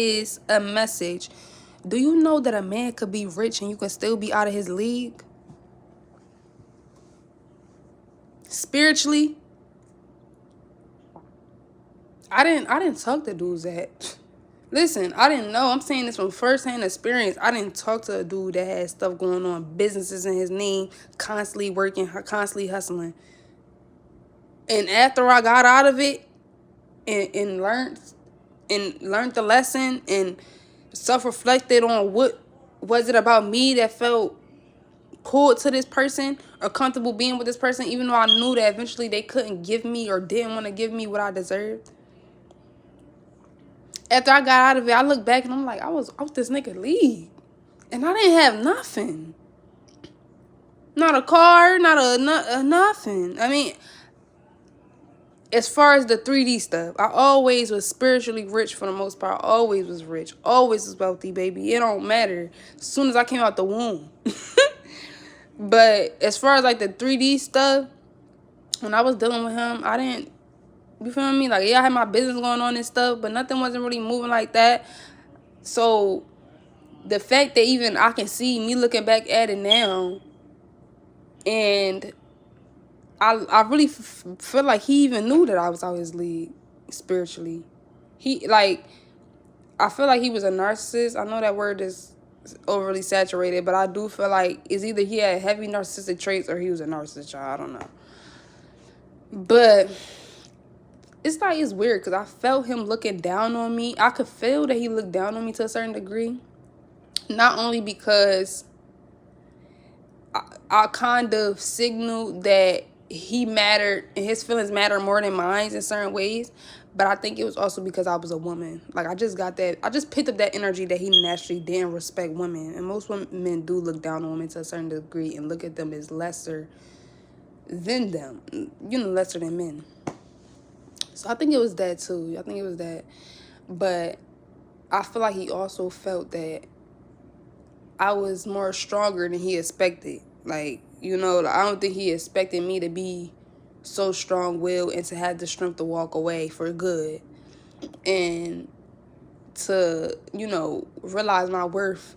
is a message. Do you know that a man could be rich and you can still be out of his league? Spiritually, I didn't talk to dudes that listen, I didn't know. I'm saying this from first-hand experience. I didn't talk to a dude that had stuff going on, businesses in his name, constantly working, constantly hustling. And after I got out of it and learned the lesson and self-reflected on what was it about me that felt pulled to this person or comfortable being with this person, even though I knew that eventually they couldn't give me or didn't want to give me what I deserved. After I got out of it, I look back and I'm like, I was out this nigga league. And I didn't have nothing. Not a car, not a nothing. I mean, as far as the 3D stuff, I always was spiritually rich for the most part. I always was rich. Always was wealthy, baby. It don't matter. As soon as I came out the womb. But as far as like the 3D stuff, when I was dealing with him, I didn't, you feel me? Like, yeah, I had my business going on and stuff, but nothing wasn't really moving like that. So the fact that even I can see me looking back at it now, and I really feel like he even knew that I was out his league spiritually. I feel like he was a narcissist. I know that word is overly saturated, but I do feel like it's either he had heavy narcissistic traits or he was a narcissist, y'all. I don't know. But it's like, it's weird because I felt him looking down on me. I could feel that he looked down on me to a certain degree. Not only because I kind of signaled that he mattered and his feelings matter more than mine in certain ways, but I think it was also because I was a woman. Like, I just picked up that energy that he naturally didn't respect women. And most women do look down on women to a certain degree and look at them as lesser than them, lesser than men. So I think it was that too. I think it was that. But I feel like he also felt that I was more stronger than he expected. Like, I don't think he expected me to be so strong-willed and to have the strength to walk away for good. And to, realize my worth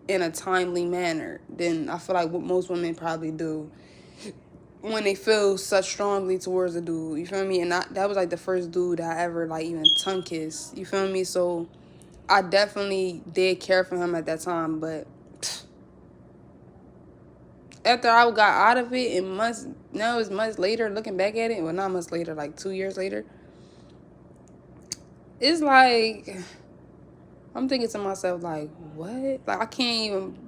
in a timely manner than I feel like what most women probably do when they feel such strongly towards a dude. You feel me? And that was like the first dude I ever like even tongue kissed. You feel me? So I definitely did care for him at that time, but after I got out of it, and it's months later, looking back at it, well, not months later, like 2 years later, it's like, I'm thinking to myself, like, what? Like, I can't even,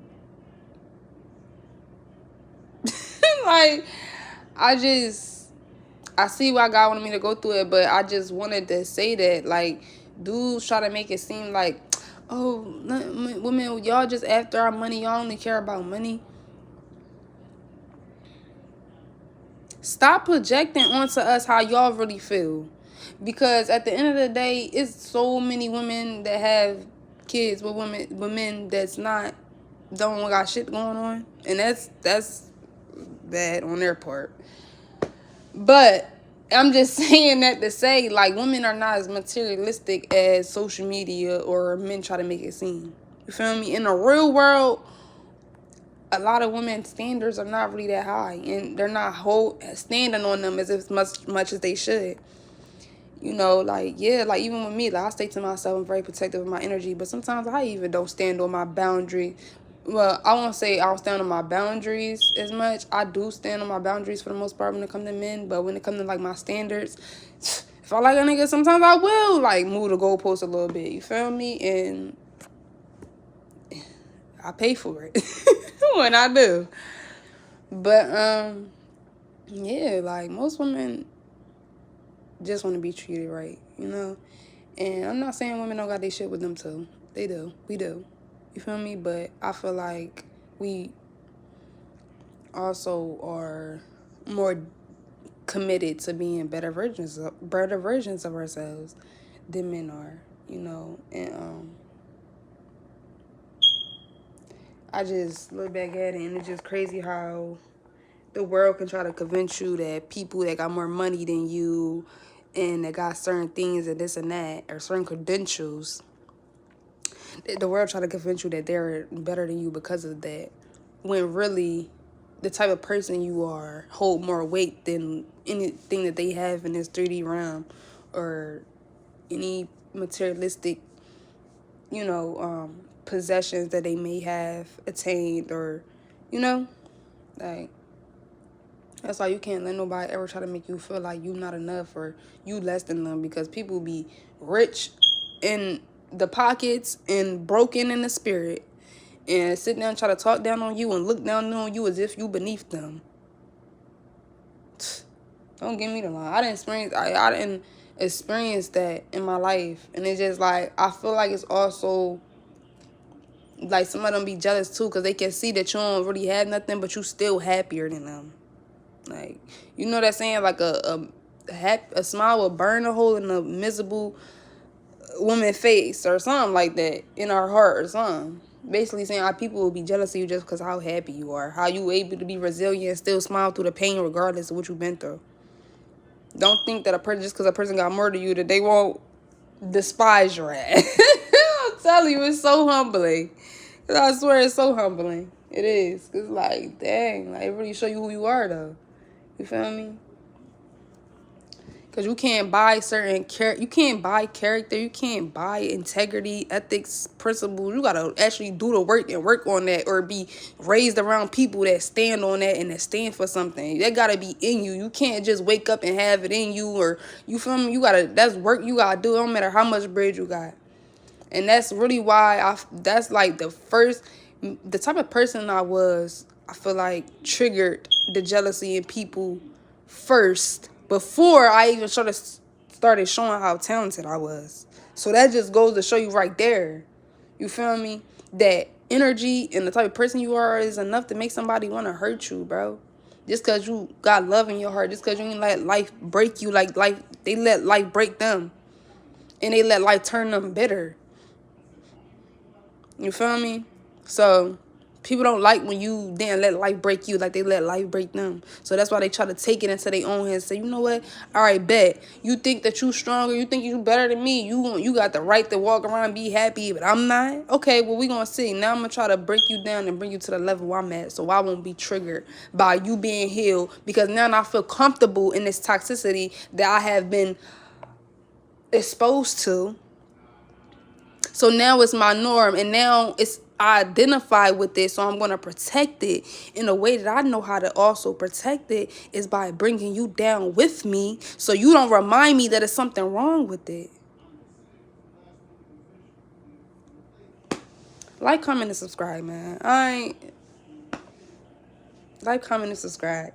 like, I see why God wanted me to go through it, but I just wanted to say that, like, dudes try to make it seem like, oh, women, y'all just after our money, y'all only care about money. Stop projecting onto us how y'all really feel. Because at the end of the day, it's so many women that have kids with men that's don't got shit going on. And that's bad on their part. But I'm just saying that to say, like, women are not as materialistic as social media or men try to make it seem. You feel me? In the real world, a lot of women's standards are not really that high, and they're not standing on them as much as they should. Like, yeah, like, even with me, like, I stay to myself, I'm very protective of my energy, but sometimes I even don't stand on my boundary. Well, I won't say I don't stand on my boundaries as much. I do stand on my boundaries for the most part when it comes to men, but when it comes to, like, my standards, if I like a nigga, sometimes I will, like, move the goalpost a little bit, you feel me? And I pay for it when I do. But, yeah, like, most women just want to be treated right, And I'm not saying women don't got their shit with them too. They do. We do. You feel me? But I feel like we also are more committed to being better versions of ourselves than men are, And I just look back at it, and it's just crazy how the world can try to convince you that people that got more money than you and that got certain things and this and that, or certain credentials, The world try to convince you that they're better than you because of that, when really the type of person you are hold more weight than anything that they have in this 3D realm or any materialistic, possessions that they may have attained, or, like, that's why you can't let nobody ever try to make you feel like you not enough or you less than them, because people be rich in the pockets and broken in the spirit and sit down and try to talk down on you and look down on you as if you beneath them. Don't give me the line. I didn't experience that in my life. And it's just like, I feel like it's also like some of them be jealous too, because they can see that you don't really have nothing, but you still happier than them. Like, you know that saying, like a smile will burn a hole in a miserable woman face or something like that, in our heart or something. Basically saying how people will be jealous of you just because how happy you are, how you able to be resilient and still smile through the pain regardless of what you've been through. Don't think that just because a person got murdered you, that they won't despise your ass. I'm telling you, it's so humbling. I swear it's so humbling. It is. It's like, dang, like, it really show you who you are, though. You feel me? Because you can't buy you can't buy character, you can't buy integrity, ethics, principles. You got to actually do the work and work on that, or be raised around people that stand on that and that stand for something. That got to be in you. You can't just wake up and have it in you, or, you feel me? That's work you got to do. It don't matter how much bread you got. And that's really why that's like the type of person I was, I feel like triggered the jealousy in people first, before I even started showing how talented I was. So that just goes to show you right there. You feel me? That energy and the type of person you are is enough to make somebody want to hurt you, bro. Just because you got love in your heart, just because you ain't let life break you, like they let life break them. And they let life turn them bitter. You feel me? So people don't like when you didn't let life break you like they let life break them. So that's why they try to take it into their own hands and say, you know what? All right, bet. You think that you stronger. You think you better than me. You got the right to walk around and be happy, but I'm not. Okay, well, we going to see. Now I'm going to try to break you down and bring you to the level I'm at, so I won't be triggered by you being healed, because now I feel comfortable in this toxicity that I have been exposed to. So now it's my norm, and now I identify with it, so I'm going to protect it. In a way that I know how to also protect it is by bringing you down with me, so you don't remind me that there's something wrong with it. Like, comment, and subscribe, man. Like, comment, and subscribe.